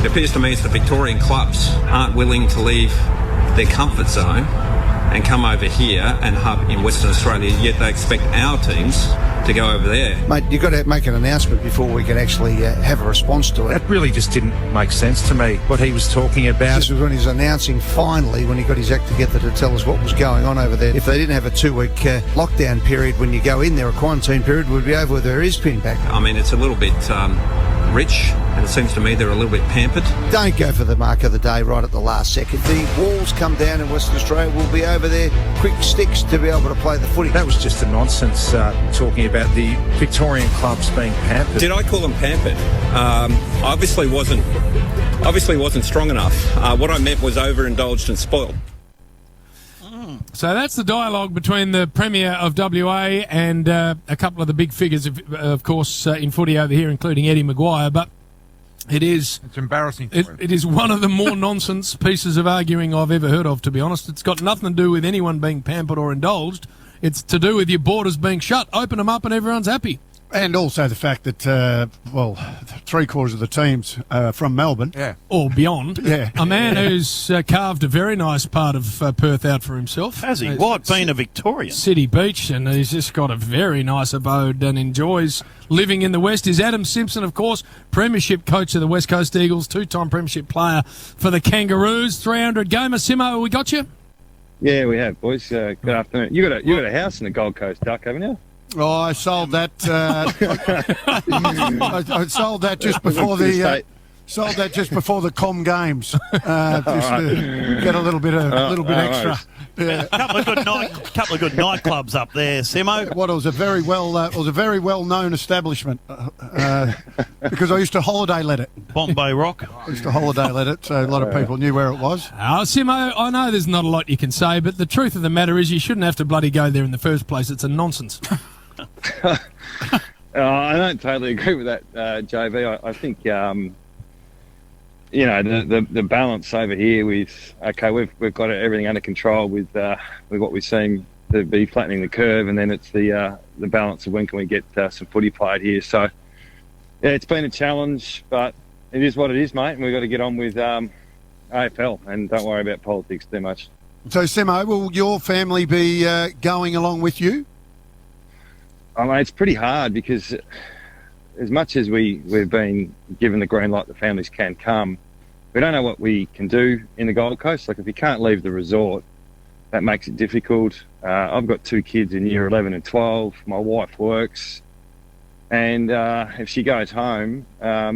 It appears to me it's the Victorian clubs aren't willing to leave their comfort zone and come over here and hub in Western Australia, yet they expect our teams to go over there. Mate, you've got to make an announcement before we can actually have a response to it. That really just didn't make sense to me, what he was talking about. This was when he was announcing finally, when he got his act together to tell us what was going on over there. If they didn't have a 2-week lockdown period when you go in there, a quarantine period would be over with their ears pinned back. I mean, it's a little bit rich, and it seems to me they're a little bit pampered. Don't go for the mark of the day right at the last second. The walls come down in Western Australia. We'll be over there, quick sticks to be able to play the footy. That was just a nonsense, talking about the Victorian clubs being pampered. Did I call them pampered? Obviously wasn't strong enough. What I meant was overindulged and spoiled. So that's the dialogue between the Premier of WA and a couple of the big figures, of course, in footy over here, including Eddie Maguire. But it's embarrassing. It is one of the more nonsense pieces of arguing I've ever heard of, to be honest. It's got nothing to do with anyone being pampered or indulged. It's to do with your borders being shut. Open them up and everyone's happy. And also the fact that, 3/4 of the teams from Melbourne. Yeah. Or beyond. Yeah. A man who's carved a very nice part of Perth out for himself. Has he? What? Being a Victorian? City Beach, and he's just got a very nice abode and enjoys living in the West. Is Adam Simpson, of course, Premiership coach of the West Coast Eagles, 2-time Premiership player for the Kangaroos, 300 gamer. Simo, we got you? Yeah, we have, boys. Good afternoon. You got a house in the Gold Coast, Duck, haven't you? Oh, I sold that. I sold that just before the Com Games. Just to get a little bit extra. Yeah. couple of good nightclubs up there, Simo. What, it was a very well known establishment because I used to holiday let it. Bombay Rock. I used to holiday let it, so a lot of people knew where it was. Simo, I know there's not a lot you can say, but the truth of the matter is you shouldn't have to bloody go there in the first place. It's a nonsense. I don't totally agree with that, JV. I think the balance over here with we've got everything under control with what we seem to be flattening the curve, and then it's the balance of when can we get some footy played here. So yeah, it's been a challenge, but it is what it is, mate, and we've got to get on with AFL and don't worry about politics too much. So Simo, will your family be going along with you? I mean, it's pretty hard because as much as we've been given the green light, the families can come, we don't know what we can do in the Gold Coast. Like, if you can't leave the resort, that makes it difficult. I've got 2 kids in year 11 and 12. My wife works. And if she goes home,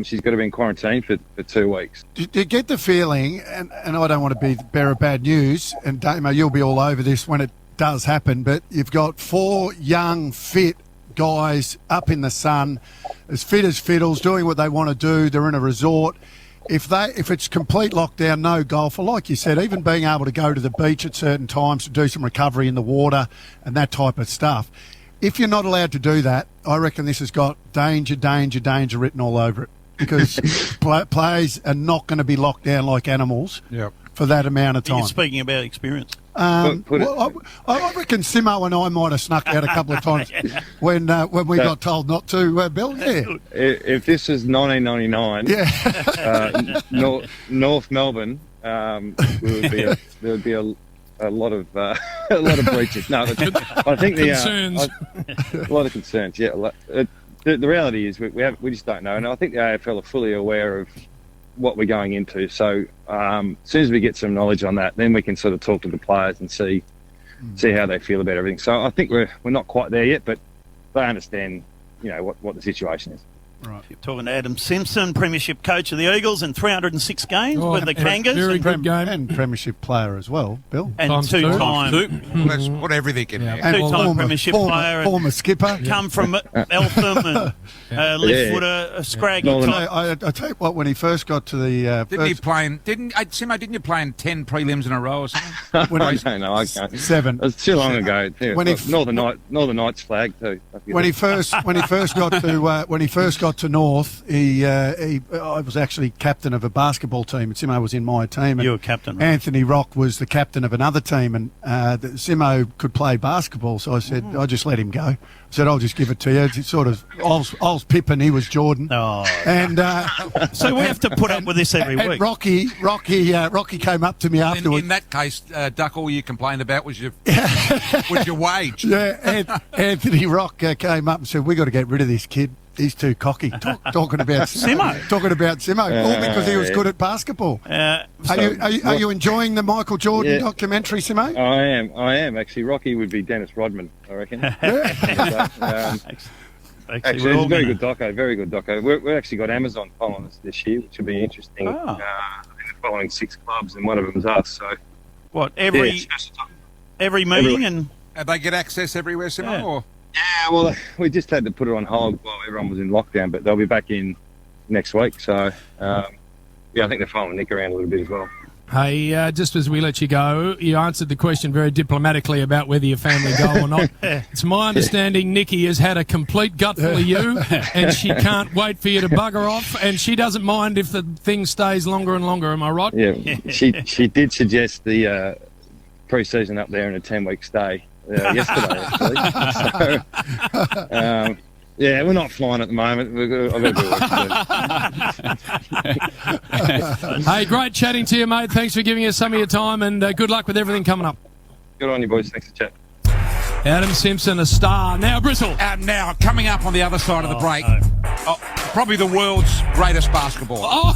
she's got to be in quarantine for 2 weeks. Do you get the feeling, and I don't want to be the bearer of bad news, and Damo, you'll be all over this when it does happen, but you've got 4 young, fit guys up in the sun, as fit as fiddles, doing what they want to do. They're in a resort. If it's complete lockdown, no golf, or like you said, even being able to go to the beach at certain times to do some recovery in the water and that type of stuff. If you're not allowed to do that, I reckon this has got danger written all over it, because players are not going to be locked down like animals for that amount of time. You're speaking about experience. I reckon Simo and I might have snuck out a couple of times when we got told not to, Bill. Yeah. If this is 1999, North Melbourne, there would be a lot of breaches. No, I think concerns. A lot of concerns. Yeah, the reality is we just don't know, and I think the AFL are fully aware of what we're going into. So as soon as we get some knowledge on that, then we can sort of talk to the players and see how they feel about everything. So I think we're not quite there yet, but they understand, what the situation is. Right. You're talking to Adam Simpson, Premiership coach of the Eagles in 306 games with the Kangas. Very good game. And Premiership player as well, Bill. And Times two-time. Well, that's what everything in there. And Two-time Premiership player. Former skipper. Come from Eltham and lived with a scraggy type. I tell you what, when he first got to the... Didn't you play in 10 prelims in a row or something? I don't know. I can't. 7. It was too long ago. Too. When he Northern Knights flag too. When he first got to got to North, I was actually captain of a basketball team, and Simo was in my team. And You were captain, right? Anthony Rock was the captain of another team, and Simo could play basketball, so I said, I just let him go. I said, I'll just give it to you. It's sort of, I was Pippen, he was Jordan. Oh. And So we have to put up with this every and week. Rocky came up to me afterwards. In that case, Duck, all you complained about was your wage. Yeah, Anthony Rock came up and said, "We got to get rid of this kid. He's too cocky." Talking about Simo. Talking about Simo, all because he was good at basketball. Are you enjoying the Michael Jordan documentary, Simo? I am actually. Rocky would be Dennis Rodman, I reckon. Actually, it's a very good doco. We've actually got Amazon following us this year, which will be interesting. Oh. They're following 6 clubs, and one of them's us. So What, every meeting? And And they get access everywhere, Simo? Yeah. Or? yeah, well, we just had to put it on hold while everyone was in lockdown, but they'll be back in next week. So I think they're following Nick around a little bit as well. Hey, just as we let you go, you answered the question very diplomatically about whether your family go or not. It's my understanding Nikki has had a complete gutful of you, and she can't wait for you to bugger off, and she doesn't mind if the thing stays longer and longer. Am I right? Yeah, she did suggest the pre-season up there in a 10-week stay yesterday, actually. So, yeah, we're not flying at the moment. I've got to do it. Hey, great chatting to you, mate. Thanks for giving us some of your time, and good luck with everything coming up. Good on you, boys. Thanks for chat. Adam Simpson, a star. Now, Bristol. Now, coming up on the other side of the break, probably the world's greatest basketball.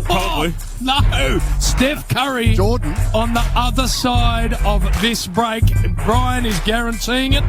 probably. No, Steph Curry. Jordan. On the other side of this break. Brian is guaranteeing it.